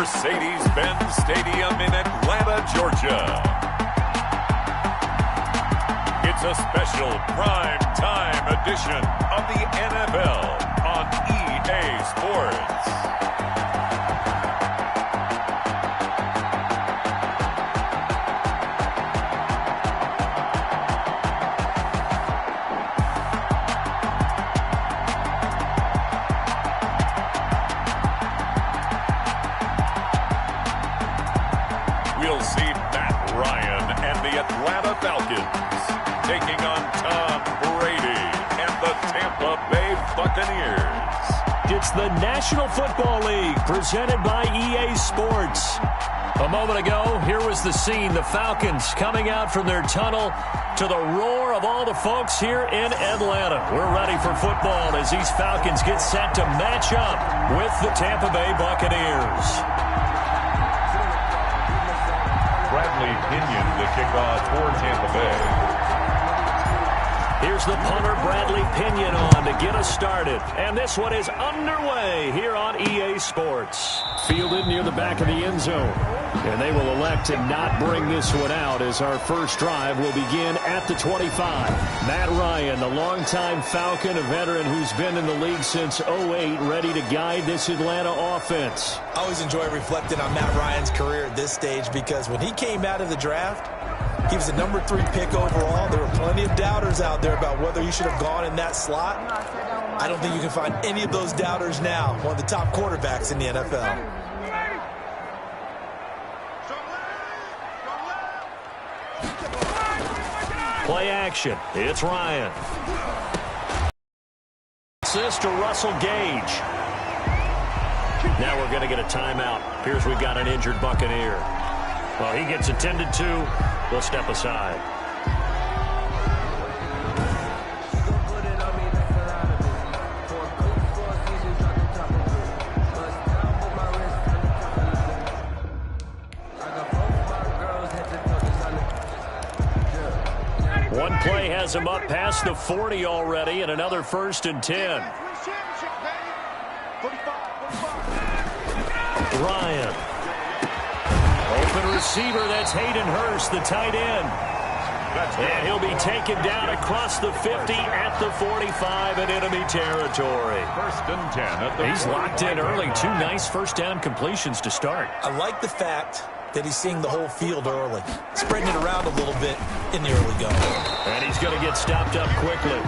Mercedes-Benz Stadium in Atlanta, Georgia. It's a special prime time edition of the NFL on EA Sports. We'll see Matt Ryan and the Atlanta Falcons taking on Tom Brady and the Tampa Bay Buccaneers. It's the National Football League presented by EA Sports. A moment ago, here was the scene. The Falcons coming out from their tunnel to the roar of all the folks here in Atlanta. We're ready for football as these Falcons get set to match up with the Tampa Bay Buccaneers. Bradley Pinion to kick off for Tampa Bay. Here's the punter, Bradley Pinion, on to get us started. And this one is underway here on EA Sports. Fielded near the back of the end zone. And they will elect to not bring this one out as our first drive will begin at the 25. Matt Ryan, the longtime Falcon, a veteran who's been in the league since '08, ready to guide this Atlanta offense. I always enjoy reflecting on Matt Ryan's career at this stage because when he came out of the draft, he was the number 3 pick overall. There were plenty of doubters out there about whether he should have gone in that slot. I don't think you can find any of those doubters now. One of the top quarterbacks in the NFL. Play action. It's Ryan. Assist to Russell Gage. Now we're going to get a timeout. Appears we've got an injured Buccaneer. Well, he gets attended to. We'll step aside. One play has him up past the 40 already, and another 1st and 10. Ryan. Open receiver, that's Hayden Hurst, the tight end. And he'll be taken down across the 50 at the 45 in enemy territory. 1st and 10 at the He's locked in early. 2 nice first down completions to start. I like the fact that he's seeing the whole field early, spreading it around a little bit in the early going. And he's going to get stopped up quickly.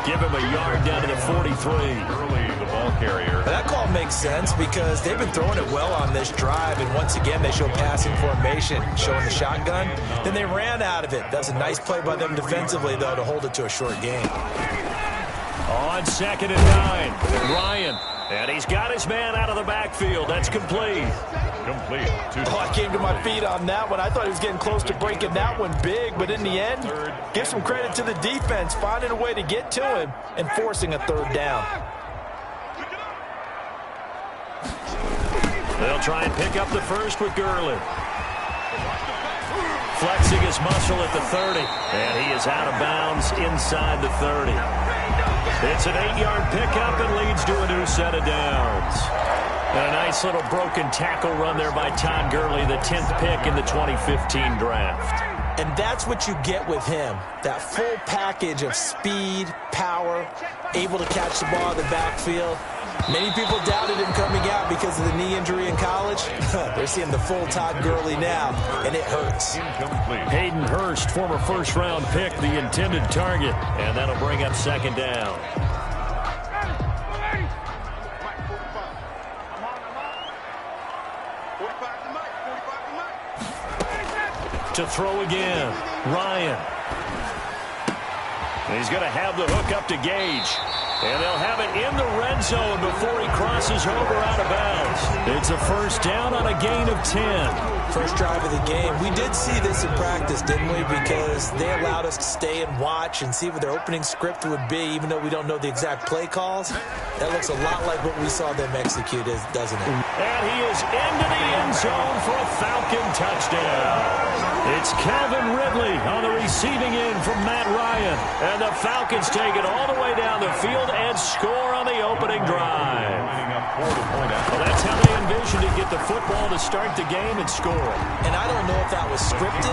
Give him a yard down to the 43. Early, the ball carrier. That call makes sense because they've been throwing it well on this drive, and once again they show passing formation, showing the shotgun. Then they ran out of it. That was a nice play by them defensively, though, to hold it to a short game. On 2nd and 9, Ryan. And he's got his man out of the backfield. That's complete. Complete. I came to my feet on that one. I thought he was getting close to breaking that one big, but in the end, give some credit to the defense, finding a way to get to him and forcing a 3rd down. They'll try and pick up the first with Gurley. Flexing his muscle at the 30, and he is out of bounds inside the 30. It's an 8-yard pickup and leads to a new set of downs. And a nice little broken tackle run there by Todd Gurley, the 10th pick in the 2015 draft. And that's what you get with him, that full package of speed, power, able to catch the ball in the backfield. Many people doubted him coming out because of the knee injury in college. They're seeing the full Todd Gurley now, and it hurts. Incomplete. Hayden Hurst, former first-round pick, the intended target, and that'll bring up 2nd down. To throw again, Ryan. He's going to have the hook up to Gage. And they'll have it in the red zone before he crosses over out of bounds. It's a 1st down on a gain of 10 First drive of the game. We did see this in practice, didn't we? Because they allowed us to stay and watch and see what their opening script would be, even though we don't know the exact play calls. That looks a lot like what we saw them execute, doesn't it? And he is into the end zone for a Falcon touchdown. It's Calvin Ridley on the receiving end from Matt Ryan. And the Falcons take it all the way down the field and score on the opening drive. Well, that's how they envisioned to get the football to start the game and score. And I don't know if that was scripted.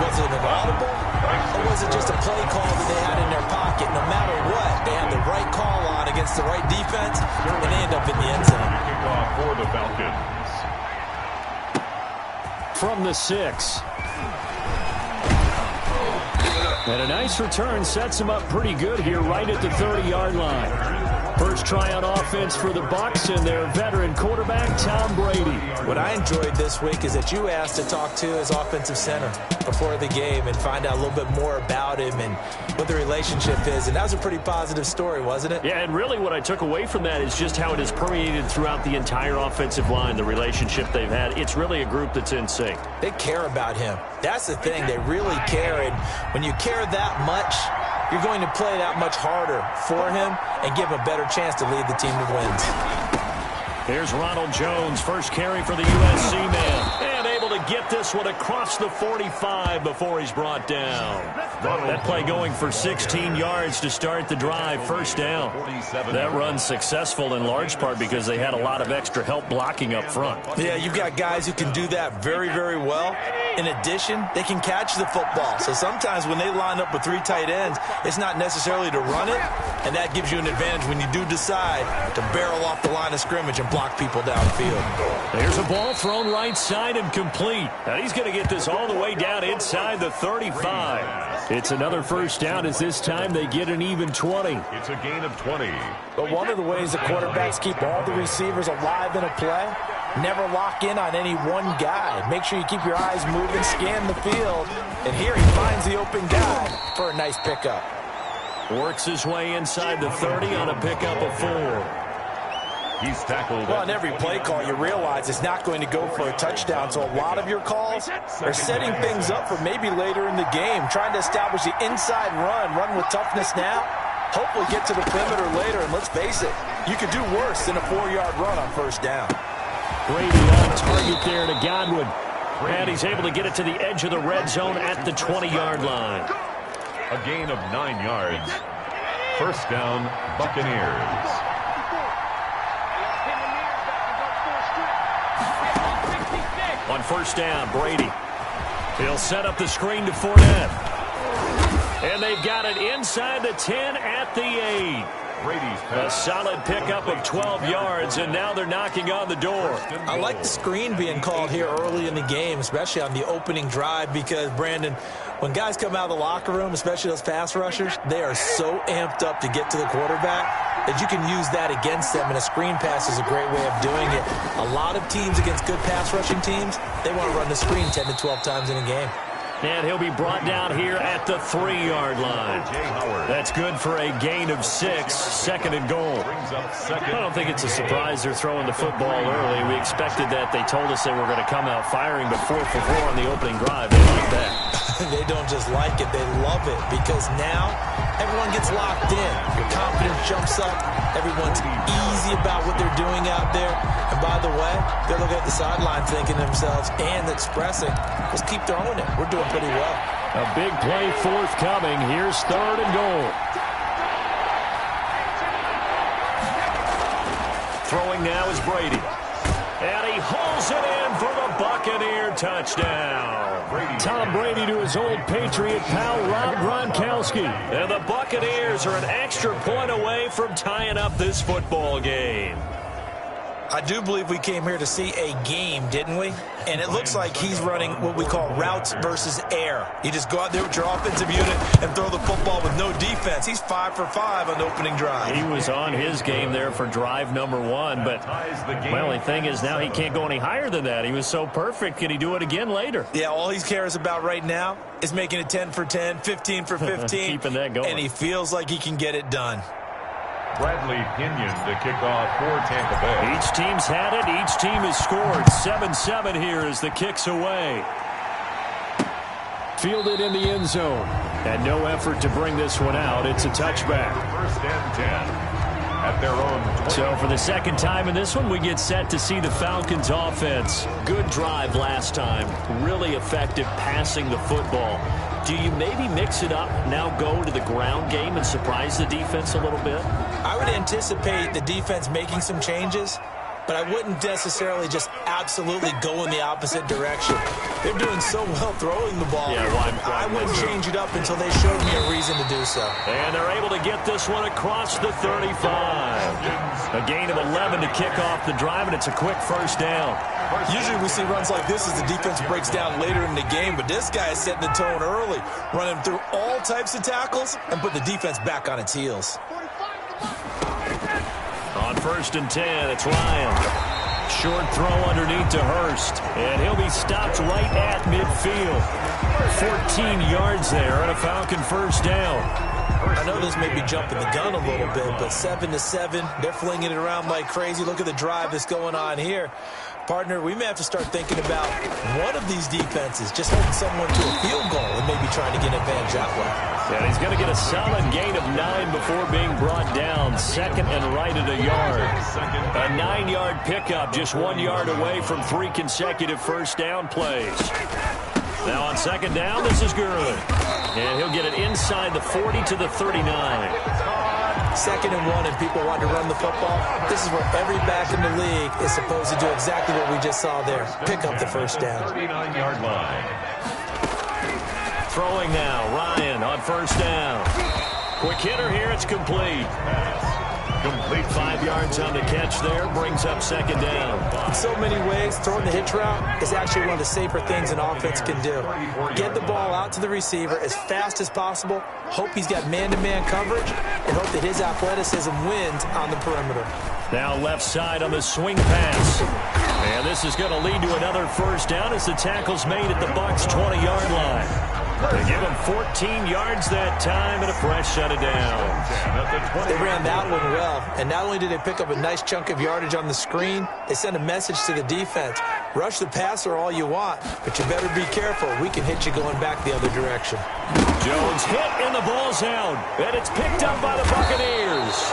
Was it an audible? Or was it just a play call that they had in their pocket? No matter what, they had the right call on against the right defense, and they end up in the end zone. Kickoff for the Falcons. From the 6. And a nice return sets him up pretty good here right at the 30-yard line. First try on offense for the Bucs and their veteran quarterback, Tom Brady. What I enjoyed this week is that you asked to talk to his offensive center before the game and find out a little bit more about him and what the relationship is. And that was a pretty positive story, wasn't it? Yeah, and really what I took away from that is just how it has permeated throughout the entire offensive line, the relationship they've had. It's really a group that's in sync. They care about him. That's the thing. They really care. And when you care that much, you're going to play that much harder for him and give him a better chance to lead the team to wins. Here's Ronald Jones, first carry for the USC man. And able to get this one across the 45 before he's brought down. That play going for 16 yards to start the drive, first down. That run's successful in large part because they had a lot of extra help blocking up front. Yeah, you've got guys who can do that very, very well. In addition, they can catch the football. So sometimes when they line up with 3 tight ends, it's not necessarily to run it, and that gives you an advantage when you do decide to barrel off the line of scrimmage and block people downfield. There's a ball thrown right side and complete. Now he's going to get this all the way down inside the 35. It's another first down as this time they get an even 20. It's a gain of 20. But one of the ways the quarterbacks keep all the receivers alive in a play, never lock in on any one guy. Make sure you keep your eyes moving, scan the field. And here he finds the open guy for a nice pickup. Works his way inside the 30 on a pickup of 4. He's tackled. Well, on every play call, you realize it's not going to go for a touchdown. So a lot of your calls are setting things up for maybe later in the game, trying to establish the inside run with toughness now. Hopefully get to the perimeter later. And let's face it, you could do worse than a 4-yard run on first down. Brady on target there to Godwin. And he's able to get it to the edge of the red zone at the 20-yard line. A gain of 9 yards. First down, Buccaneers. On first down, Brady. He'll set up the screen to Fournette. And they've got it inside the 10 at the 8. A solid pickup of 12 yards, and now they're knocking on the door. I like the screen being called here early in the game, especially on the opening drive, because, Brandon, when guys come out of the locker room, especially those pass rushers, they are so amped up to get to the quarterback that you can use that against them, and a screen pass is a great way of doing it. A lot of teams against good pass rushing teams, they want to run the screen 10 to 12 times in a game. And he'll be brought down here at the 3-yard line. That's good for a gain of 6, second and goal. I don't think it's a surprise they're throwing the football early. We expected that. They told us they were going to come out firing, but 4 for 4 on the opening drive. They like that. They don't just like it, they love it, because now everyone gets locked in. Your confidence jumps up. Everyone's easy about what they're doing out there. And by the way, they're looking at the sideline thinking to themselves and expressing, let's keep throwing it. We're doing pretty well. A big play forthcoming. Here's third and goal. Throwing now is Brady. And he hauls it in for the Buccaneer touchdown. Tom Brady to his old Patriot pal, Rob Gronkowski. And the Buccaneers are an extra point away from tying up this football game. I do believe we came here to see a game, didn't we? And it looks like he's running what we call routes versus air. You just go out there with your offensive unit and throw the football with no defense. He's 5 for 5 on the opening drive. He was on his game there for drive number 1, but my only thing is now he can't go any higher than that. He was so perfect. Can he do it again later? Yeah, all he cares about right now is making it 10 for 10, 15 for 15. Keeping that going. And he feels like he can get it done. Bradley Pinion to kick off for Tampa Bay. Each team's had it. Each team has scored. 7-7 here as the kick's away. Fielded in the end zone. And no effort to bring this one out. It's a touchback. First and 10 at their own 20. So for the second time in this one, we get set to see the Falcons offense. Good drive last time. Really effective passing the football. Do you maybe mix it up, now go to the ground game and surprise the defense a little bit? I would anticipate the defense making some changes, but I wouldn't necessarily just absolutely go in the opposite direction. They're doing so well throwing the ball. Yeah, I wouldn't change it up until they showed me a reason to do so. And they're able to get this one across the 35. A gain of 11 to kick off the drive, and it's a quick first down. Usually we see runs like this as the defense breaks down later in the game, but this guy is setting the tone early, running through all types of tackles and put the defense back on its heels. On first and 10, it's Ryan. Short throw underneath to Hurst, and he'll be stopped right at midfield. 14 yards there and a Falcon first down. I know this may be jumping the gun a little bit, but 7-7, they're flinging it around like crazy. Look at the drive that's going on here. Partner, we may have to start thinking about one of these defenses just holding someone to a field goal and maybe trying to get an advantage that way. And he's going to get a solid gain of 9 before being brought down. Second and right at a yard. A 9-yard pickup, just 1 yard away from 3 consecutive first down plays. Now on second down, this is good. And he'll get it inside the 40 to the 39. Second and 1 and people want to run the football. This is where every back in the league is supposed to do exactly what we just saw there. Pick up the first down. 39-yard line. Throwing now, Ryan on first down. Quick hitter here, it's complete. Complete 5 yards on the catch there, brings up second down. In so many ways, throwing the hitch route is actually one of the safer things an offense can do. Get the ball out to the receiver as fast as possible, hope he's got man-to-man coverage, and hope that his athleticism wins on the perimeter. Now left side on the swing pass. And this is going to lead to another first down as the tackle's made at the Bucs' 20-yard line. They give him 14 yards that time and a fresh set of downs. They ran that one well, and not only did they pick up a nice chunk of yardage on the screen, they sent a message to the defense. Rush the passer all you want, but you better be careful. We can hit you going back the other direction. Jones hit and the ball's out, and it's picked up by the Buccaneers.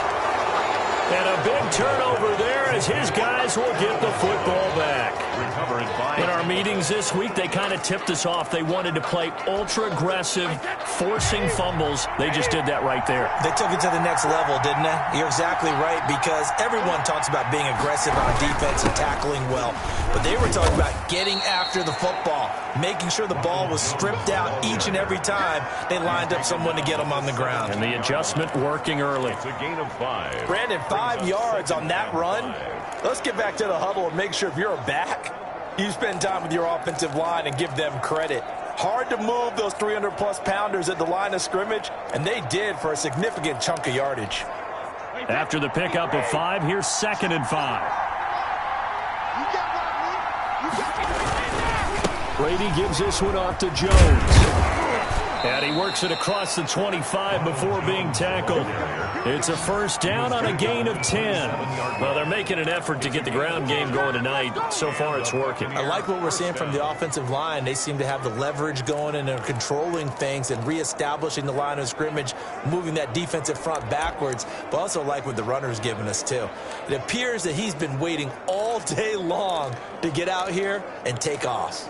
And a big turnover there as his guys will get the football back. In our meetings this week, they kind of tipped us off. They wanted to play ultra-aggressive, forcing fumbles. They just did that right there. They took it to the next level, didn't they? You're exactly right, because everyone talks about being aggressive on defense and tackling well. But they were talking about getting after the football, making sure the ball was stripped out each and every time they lined up someone to get them on the ground. And the adjustment working early. It's a gain of 5. Brandon, 5 yards on that run. Let's get back to the huddle and make sure if you're a back, you spend time with your offensive line and give them credit. Hard to move those 300-plus pounders at the line of scrimmage, and they did for a significant chunk of yardage. After the pickup of 5, here's second and 5. Brady gives this one off to Jones. And he works it across the 25 before being tackled. It's a first down on a gain of 10. Well, they're making an effort to get the ground game going tonight. So far, it's working. I like what we're seeing from the offensive line. They seem to have the leverage going and they're controlling things and reestablishing the line of scrimmage, moving that defensive front backwards. But also like what the runner's giving us, too. It appears that he's been waiting all day long to get out here and take off.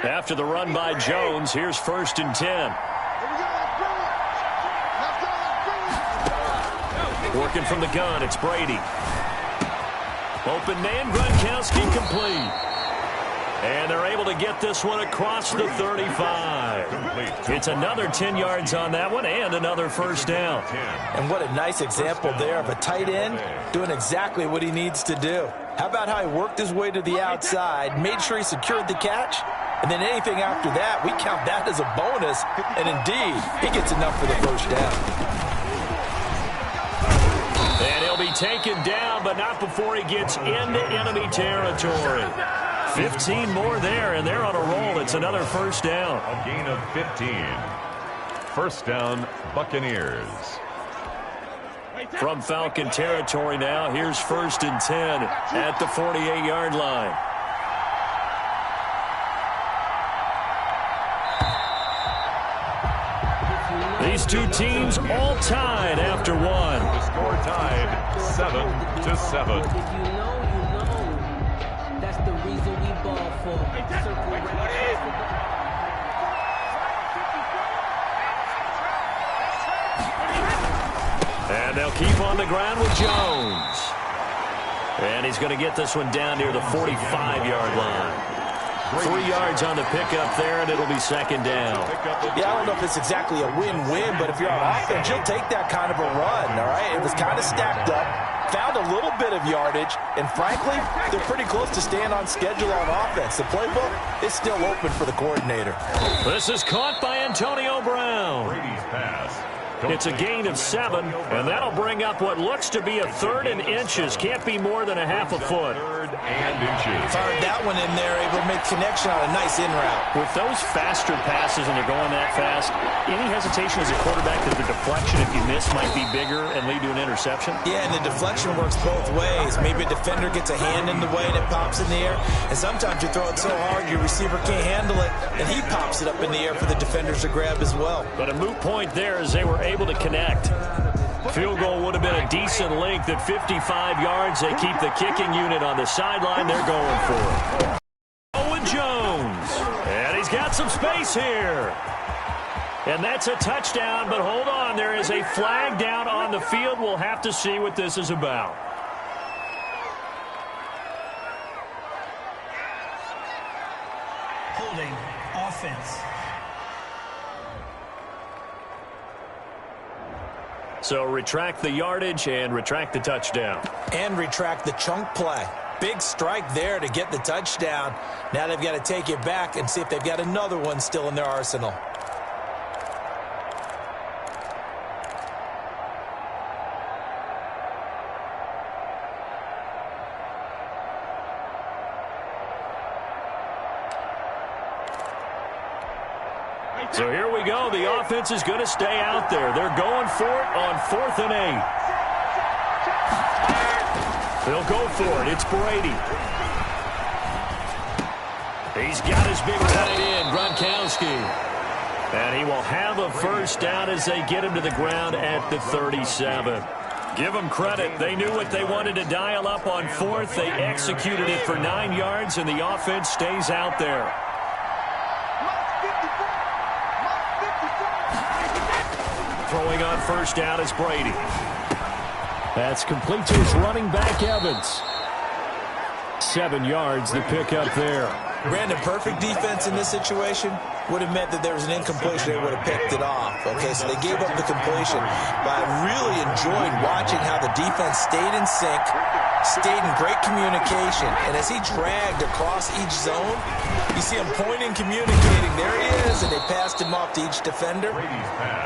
After the run by Jones, here's first and 10. Working from the gun, it's Brady. Open man, Gronkowski complete. And they're able to get this one across the 35. It's another 10 yards on that one and another first down. And what a nice example there of a tight end doing exactly what he needs to do. How about how he worked his way to the outside, made sure he secured the catch, and then anything after that, we count that as a bonus. And indeed, he gets enough for the first down. And he'll be taken down, but not before he gets into enemy territory. 15 more there, and they're on a roll. It's another first down. A gain of 15. First down, Buccaneers. From Falcon territory now, here's 1st and 10 at the 48-yard line. These two teams all tied after one. The score tied 7-7. If you know, that's the reason we ball for. And they'll keep on the ground with Jones. And he's going to get this one down near the 45-yard line. 3 yards on the pickup there, and it'll be 2nd down. Yeah, I don't know if it's exactly a win-win, but if you're on offense, you'll take that kind of a run, all right? It was kind of stacked up, found a little bit of yardage, and frankly, they're pretty close to staying on schedule on offense. The playbook is still open for the coordinator. This is caught by Antonio Brown. Brady's pass. It's a gain of 7, and that'll bring up what looks to be a 3rd and inches. Can't be more than a half a foot. 3rd and inches. Fired that one in there, able to make connection on a nice in route. With those faster passes and they're going that fast, any hesitation as a quarterback that the deflection, if you miss, might be bigger and lead to an interception? Yeah, and the deflection works both ways. Maybe a defender gets a hand in the way and it pops in the air. And sometimes you throw it so hard your receiver can't handle it, and he pops it up in the air for the defenders to grab as well. But a moot point there as they were able to connect. Field goal would have been a decent length at 55 yards. They keep the kicking unit on the sideline. They're going for it. Owen Jones. And he's got some space here. And that's a touchdown, but hold on. There is a flag down on the field. We'll have to see what this is about. Holding offense. So retract the yardage and retract the touchdown. And retract the chunk play. Big strike there to get the touchdown. Now they've got to take it back and see if they've got another one still in their arsenal. So here we go. The offense is going to stay out there. They're going for it on 4th and 8. They'll go for it. It's Brady. He's got his big tight end, Gronkowski. And he will have a first down as they get him to the ground at the 37. Give them credit. They knew what they wanted to dial up on 4th. They executed it for 9 yards, and the offense stays out there. Throwing on first down is Brady. That's complete to his running back, Evans. 7 yards, the pickup there. Brandon, perfect defense in this situation would have meant that there was an incompletion. They would have picked it off. Okay, so they gave up the completion. But I really enjoyed watching how the defense stayed in sync, stayed in great communication. And as he dragged across each zone, you see him pointing, communicating. There he is, and they passed him off to each defender.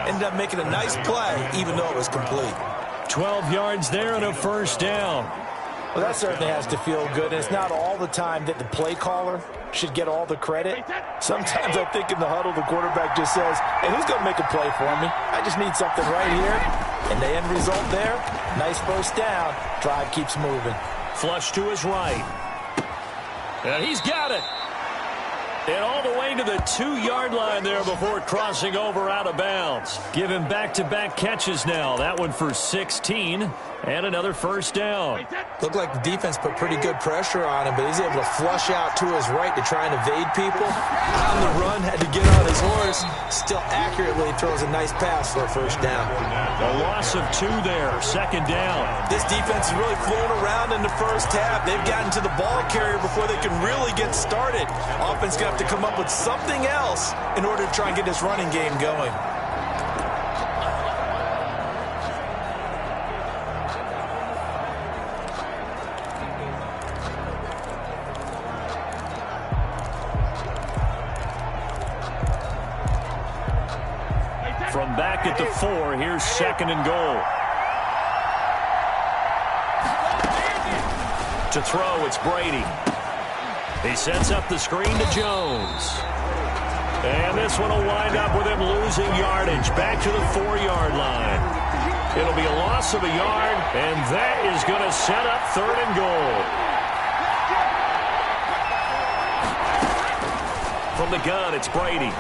Ended up making a nice play, even though it was complete. 12 yards there and a first down. Well, that certainly has to feel good. And it's not all the time that the play caller should get all the credit. Sometimes I think in the huddle, the quarterback just says, hey, who's going to make a play for me? I just need something right here. And the end result there, nice first down. Drive keeps moving. Flush to his right. And he's got it. And all the way to the 2-yard line there before crossing over out of bounds. Give him back-to-back catches now. That one for 16 and another first down. Looked like the defense put pretty good pressure on him, but he's able to flush out to his right to try and evade people. On the run, had to get on his horse. Still accurately throws a nice pass for a first down. A loss of 2 there. 2nd down. This defense is really flown around in the first half. They've gotten to the ball carrier before they can really get started. Offense going to have to come up with something else in order to try and get this running game going. From back at the 4, here's 2nd and goal. To throw, it's Brady. He sets up the screen to Jones. And this one will wind up with him losing yardage back to the 4-yard line. It'll be a loss of a yard, and that is going to set up 3rd and goal. From the gun, it's Brady.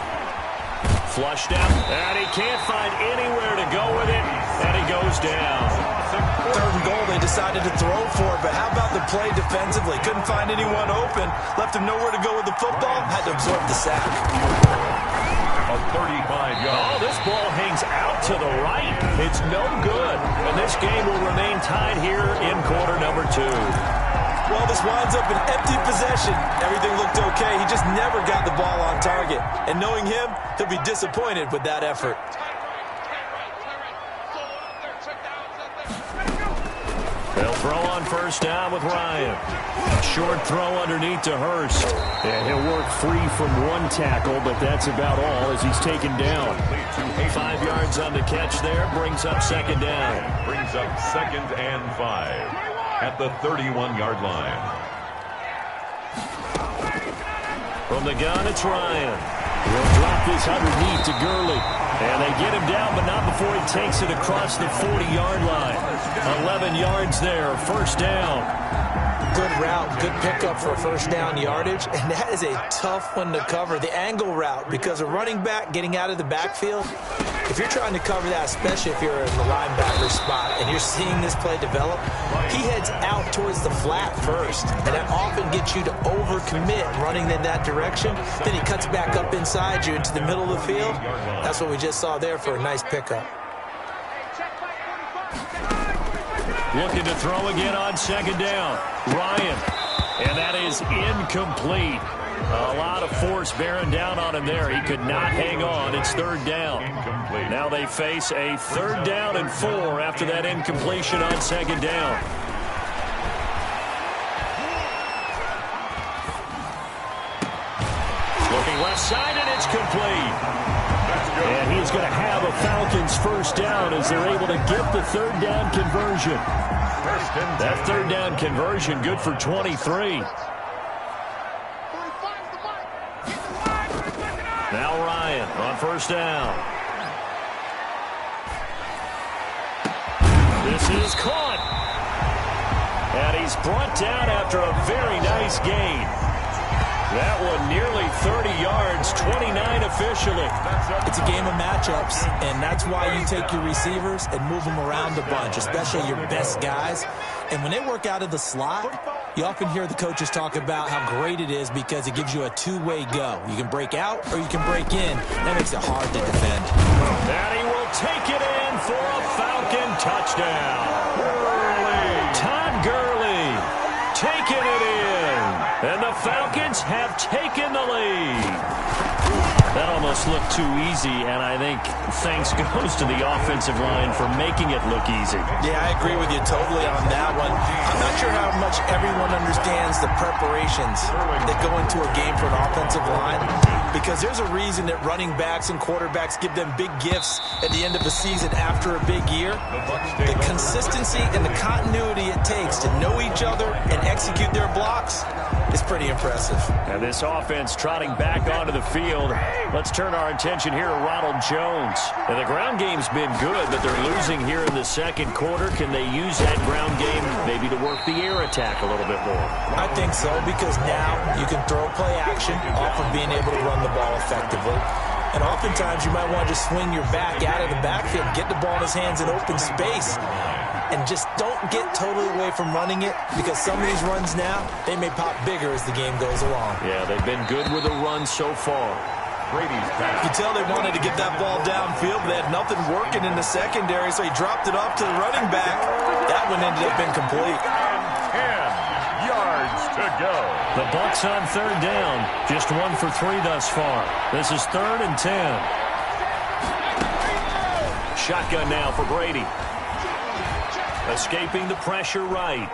Flushed out, and he can't find anywhere to go with it, and he goes down. 3rd and goal, they decided to throw for it, but how about the play defensively? Couldn't find anyone open, left him nowhere to go with the football, had to absorb the sack. A 35-yard. Oh, this ball hangs out to the right. It's no good, and this game will remain tied here in quarter number 2. Well, this winds up an empty possession. Everything looked okay. He just never got the ball on target. And knowing him, he'll be disappointed with that effort. They'll throw on 1st down with Ryan. Short throw underneath to Hurst. And he'll work free from 1 tackle, but that's about all as he's taken down. 5 yards on the catch there. Brings up 2nd down. Brings up 2nd and 5. At the 31-yard line. From the gun, it's Ryan. He'll drop this underneath to Gurley. And they get him down, but not before he takes it across the 40-yard line. 11 yards there, 1st down. Good route, good pickup for 1st down yardage, and that is a tough one to cover, the angle route, because a running back getting out of the backfield, if you're trying to cover that, especially if you're in the linebacker spot and you're seeing this play develop, he heads out towards the flat first, and that often gets you to overcommit running in that direction. Then he cuts back up inside you into the middle of the field. That's what we just saw there for a nice pickup. Looking to throw again on 2nd down. Ryan. And that is incomplete. A lot of force bearing down on him there. He could not hang on. It's 3rd down. Incomplete. Now they face a 3rd down and 4 after that incompletion on 2nd down. Looking left side, and it's complete. And he's going to have a Falcons 1st down as they're able to get the 3rd down conversion. That 3rd down conversion good for 23. Now Ryan on 1st down. This is caught. And he's brought down after a very nice gain. That one nearly 30 yards, 29 officially. It's a game of matchups, and that's why you take your receivers and move them around a bunch, especially your best guys. And when they work out of the slot, you often hear the coaches talk about how great it is because it gives you a two-way go. You can break out or you can break in. That makes it hard to defend. And he will take it in for a Falcon touchdown. Todd Gurley taking it in. And the Falcons have taken the lead. That almost looked too easy, and I think thanks goes to the offensive line for making it look easy. Yeah, I agree with you totally on that one. I'm not sure how much everyone understands the preparations that go into a game for an offensive line, because there's a reason that running backs and quarterbacks give them big gifts at the end of a season after a big year. The consistency and the continuity it takes to know each other and execute their blocks is pretty impressive. And this offense trotting back onto the field. Let's turn our attention here to Ronald Jones. And the ground game's been good, but they're losing here in the 2nd quarter. Can they use that ground game maybe to work the air attack a little bit more? I think so, because now you can throw play action off of being able to run the ball effectively. And oftentimes you might want to just swing your back out of the backfield, get the ball in his hands in open space, and just don't get totally away from running it, because some of these runs now, they may pop bigger as the game goes along. Yeah, they've been good with the run so far. Brady's pass. You tell they wanted to get that ball downfield, but they had nothing working in the secondary, so he dropped it off to the running back. That one ended up incomplete. 10 yards to go. The Bucs on 3rd down. Just 1 for 3 thus far. This is 3rd and 10. Shotgun now for Brady. Escaping the pressure right.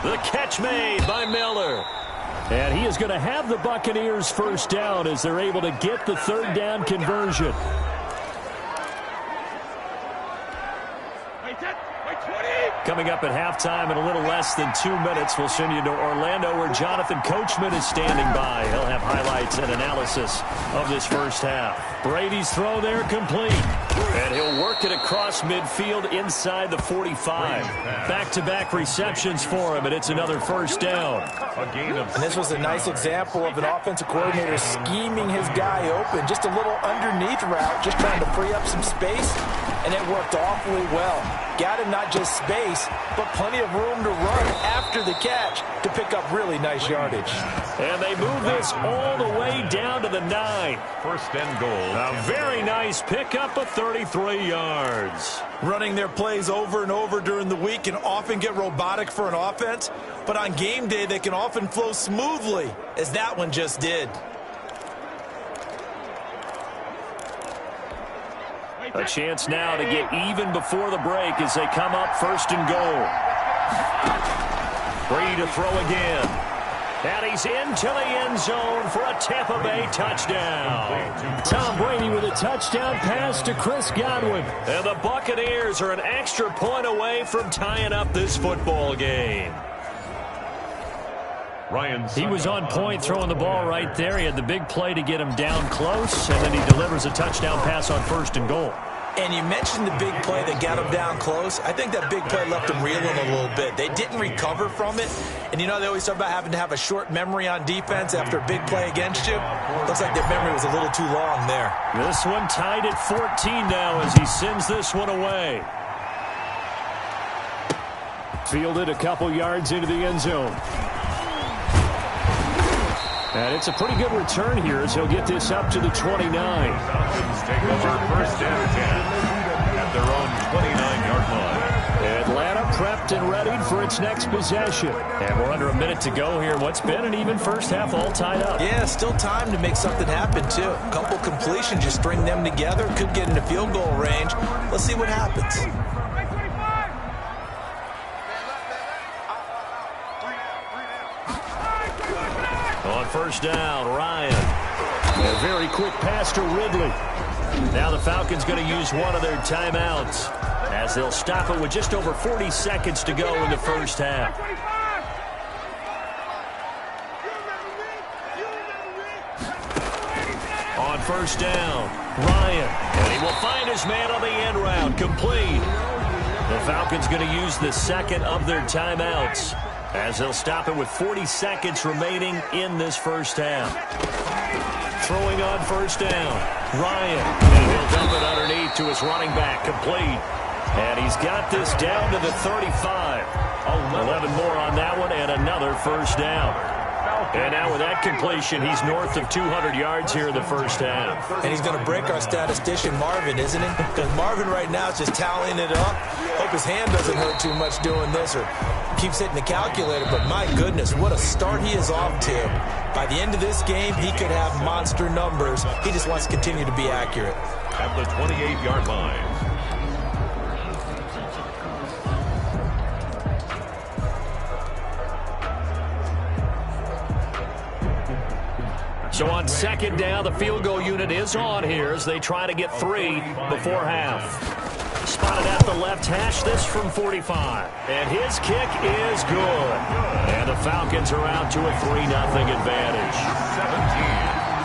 The catch made by Miller. And he is going to have the Buccaneers 1st down as they're able to get the 3rd down conversion. Coming up at halftime in a little less than 2 minutes, we'll send you to Orlando where Jonathan Coachman is standing by. He'll have highlights and analysis of this first half. Brady's throw there complete. And he'll work it across midfield inside the 45. Back-to-back receptions for him, and it's another first down. And this was a nice example of an offensive coordinator scheming his guy open. Just a little underneath route, just trying to free up some space, and it worked awfully well. Got him not just space, but plenty of room to run after the catch to pick up really nice yardage. And they move this all the way down to the 9. First and goal. A very nice pickup of 33 yards. Running their plays over and over during the week can often get robotic for an offense, but on game day they can often flow smoothly, as that one just did. A chance now to get even before the break as they come up first and goal. Brady to throw again. And he's into the end zone for a Tampa Bay touchdown. Tom Brady with a touchdown pass to Chris Godwin. And the Buccaneers are an extra point away from tying up this football game. He was on point throwing the ball right there. He had the big play to get him down close, and then he delivers a touchdown pass on first and goal. And you mentioned the big play that got him down close. I think that big play left him reeling a little bit. They didn't recover from it. And you know they always talk about having to have a short memory on defense after a big play against you. Looks like their memory was a little too long there. This one tied at 14 now as he sends this one away. Fielded a couple yards into the end zone. And it's a pretty good return here as he'll get this up to the 29. Falcons take over first and 10 at their own 29-yard line. Atlanta prepped and readied for its next possession. And we're under a minute to go here. What's been an even first half all tied up. Yeah, still time to make something happen, too. A couple completions, you string them together, could get into field goal range. Let's see what happens. On first down, Ryan. A very quick pass to Ridley. Now the Falcons going to use one of their timeouts as they'll stop it with just over 40 seconds to go in the first half. On first down, Ryan. And he will find his man on the end route, complete. The Falcons going to use the second of their timeouts as they'll stop it with 40 seconds remaining in this first half. Throwing on first down, Ryan. And he'll dump it underneath to his running back, complete. And he's got this down to the 35. 11 more on that one and another first down. And now with that completion, he's north of 200 yards here in the first half. And he's going to break our statistician, Marvin, isn't he? Because Marvin right now is just tallying it up. Hope his hand doesn't hurt too much doing this or keeps hitting the calculator. But my goodness, what a start he is off to. By the end of this game, he could have monster numbers. He just wants to continue to be accurate. At the 28-yard line. So on second down, the field goal unit is on here as they try to get 3 before half. Spotted at the left hash, this from 45. And his kick is good. And the Falcons are out to a 3-0 advantage.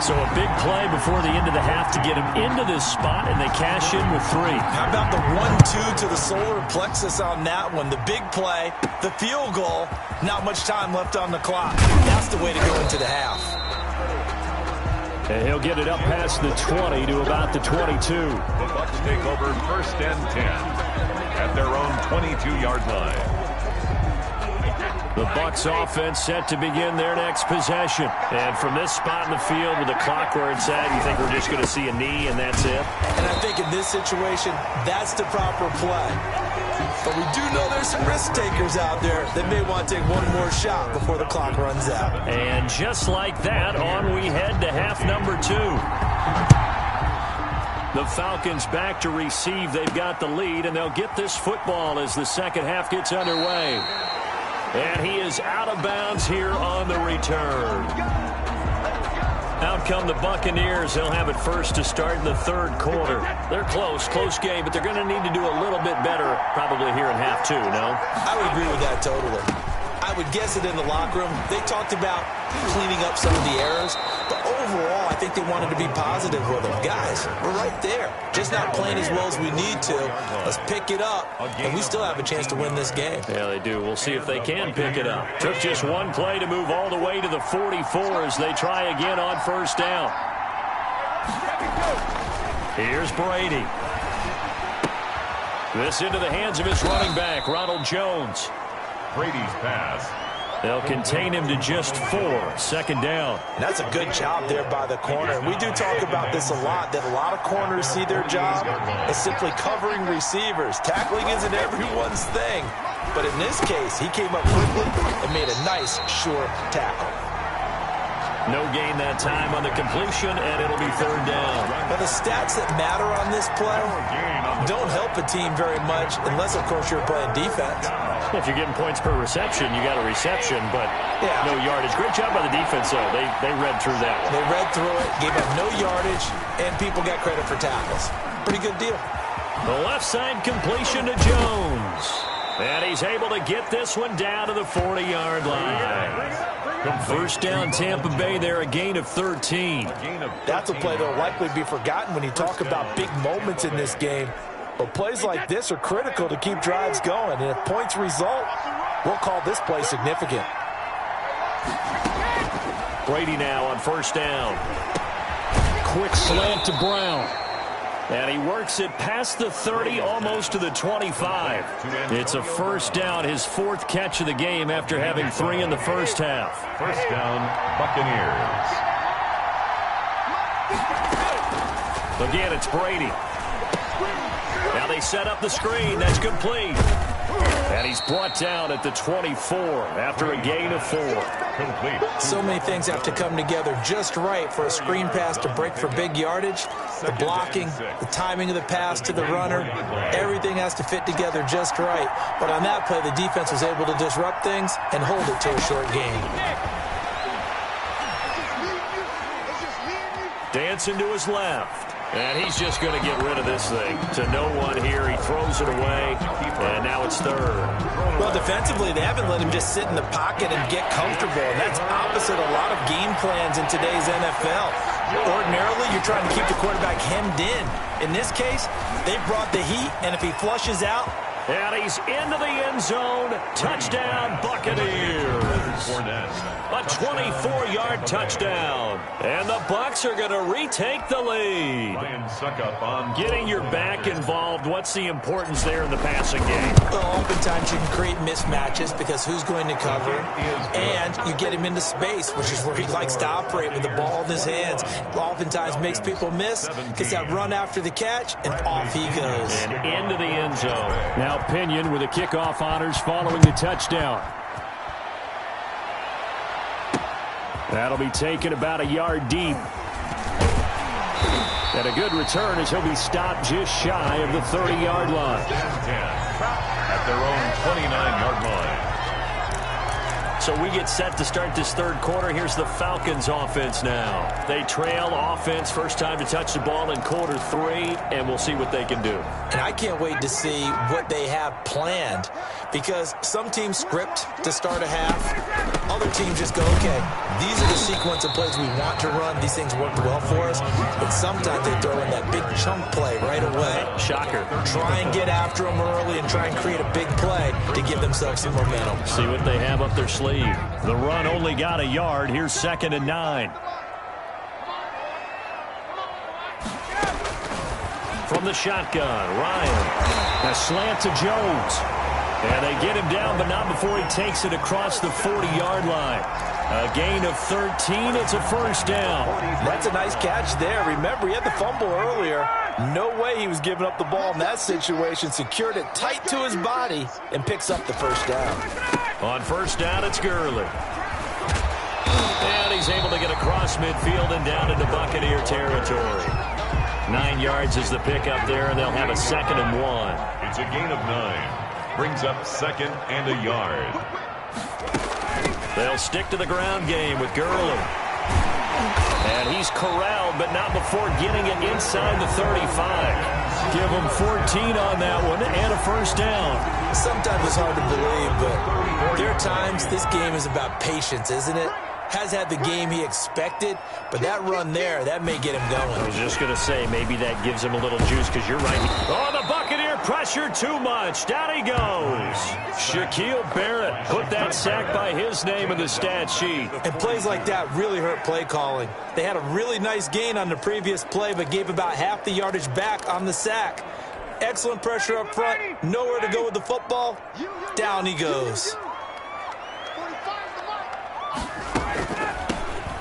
17. So a big play before the end of the half to get him into this spot, and they cash in with 3. How about the 1-2 to the solar plexus on that one? The big play, the field goal, not much time left on the clock. That's the way to go into the half. And he'll get it up past the 20 to about the 22. The Bucs take over first and 10 at their own 22-yard line. The Bucs offense set to begin their next possession. And from this spot in the field with the clock where it's at, you think we're just going to see a knee and that's it? And I think in this situation, that's the proper play. But we do know there's some risk takers out there that may want to take one more shot before the clock runs out. And just like that, on we head to half number 2. The Falcons back to receive. They've got the lead, and they'll get this football as the second half gets underway. And he is out of bounds here on the return. Out come the Buccaneers. They'll have it first to start in the third quarter. They're close game, but they're going to need to do a little bit better probably here in half two, no? I would agree with that totally. I would guess it in the locker room. They talked about cleaning up some of the errors, but overall, I think they wanted to be positive with them. Guys, we're right there. Just not playing as well as we need to. Let's pick it up, and we still have a chance to win this game. Yeah, they do. We'll see if they can pick it up. Took just one play to move all the way to the 44 as they try again on first down. Here's Brady. This into the hands of his running back, Ronald Jones. Brady's pass. They'll contain him to just 4. Second down. And that's a good job there by the corner. And we do talk about this a lot, that a lot of corners see their job as simply covering receivers. Tackling isn't everyone's thing. But in this case, he came up quickly and made a nice, short tackle. No gain that time on the completion, and it'll be third down. Now, the stats that matter on this play don't help a team very much unless, of course, you're playing defense. If you're getting points per reception, you got a reception, but no yardage. Great job by the defense, though. They read through that one. They read through it, gave up no yardage, and people got credit for tackles. Pretty good deal. The left side completion to Jones. And he's able to get this one down to the 40-yard line. First down, Tampa Bay there, a gain of 13. That's a play that will likely be forgotten when you talk about big moments in this game. But plays like this are critical to keep drives going. And if points result, we'll call this play significant. Brady now on first down. Quick slant to Brown. And he works it past the 30, almost to the 25. It's a first down, his 4th catch of the game after having 3 in the first half. First down, Buccaneers. Again, it's Brady. Now they set up the screen. That's complete. And he's brought down at the 24 after a gain of 4. Complete. So many things have to come together just right for a screen pass to break for big yardage. The blocking, the timing of the pass to the runner, everything has to fit together just right. But on that play, the defense was able to disrupt things and hold it to a short gain. Dancing to his left. And he's just going to get rid of this thing. To no one here. He throws it away. And now it's third. Well, defensively, they haven't let him just sit in the pocket and get comfortable. And that's opposite a lot of game plans in today's NFL. Ordinarily, you're trying to keep the quarterback hemmed in. In this case, they brought the heat. And if he flushes out, and he's into the end zone. Touchdown, Buccaneers. A 24-yard touchdown. And the Bucs are going to retake the lead. Getting your back involved, what's the importance there in the passing game? Well, oftentimes you can create mismatches because who's going to cover? And you get him into space, which is where he likes to operate with the ball in his hands. Oftentimes makes people miss, gets that run after the catch, and off he goes. And into the end zone. Now Pinion with the kickoff honors following the touchdown. That'll be taken about a yard deep. And a good return as he'll be stopped just shy of the 30-yard line. At their own 29-yard line. So we get set to start this third quarter. Here's the Falcons offense now. They trail offense, first time to touch the ball in quarter 3, and we'll see what they can do. And I can't wait to see what they have planned, because some teams script to start a half. Other teams just go, okay, these are the sequence of plays we want to run. These things worked well for us. But sometimes they throw in that big chunk play right away. Shocker. Try and get after them early and try and create a big play to give themselves some momentum. See what they have up their sleeve. The run only got a yard. Here's 2nd and 9. From the shotgun, Ryan. A slant to Jones. And they get him down, but not before he takes it across the 40-yard line. A gain of 13. It's a first down. That's a nice catch there. Remember, he had the fumble earlier. No way he was giving up the ball in that situation. Secured it tight to his body and picks up the first down. On first down, it's Gurley. And he's able to get across midfield and down into Buccaneer territory. 9 yards is the pickup there, and they'll have a 2nd and 1. It's a gain of 9. Brings up 2nd and a yard. They'll stick to the ground game with Gurley. And He's corralled, but not before getting it inside the 35. Give him 14 on that one and a first down. Sometimes it's hard to believe, but there are times this game is about patience, isn't it? Has had the game he expected, but that run there, that may get him going. I was just going to say, maybe that gives him a little juice, because you're right. Oh, the Buccaneer pressure too much. Down he goes. Shaquille Barrett put that sack by his name in the stat sheet. And plays like that really hurt play calling. They had a really nice gain on the previous play, but gave about half the yardage back on the sack. Excellent pressure up front. Nowhere to go with the football. Down he goes.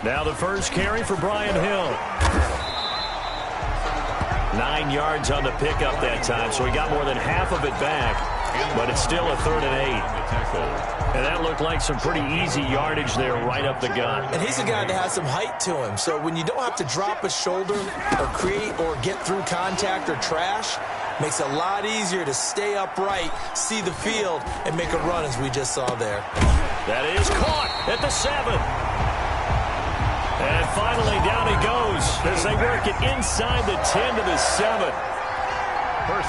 Now the first carry for Brian Hill. 9 yards on the pickup that time, so he got more than half of it back, but it's still a 3rd and 8. And that looked like some pretty easy yardage there right up the gut. And he's a guy that has some height to him, so when you don't have to drop a shoulder or create or get through contact or trash, makes it a lot easier to stay upright, see the field, and make a run as we just saw there. That is caught at the 7. And finally, down he goes as they work it inside the 10 to the 7.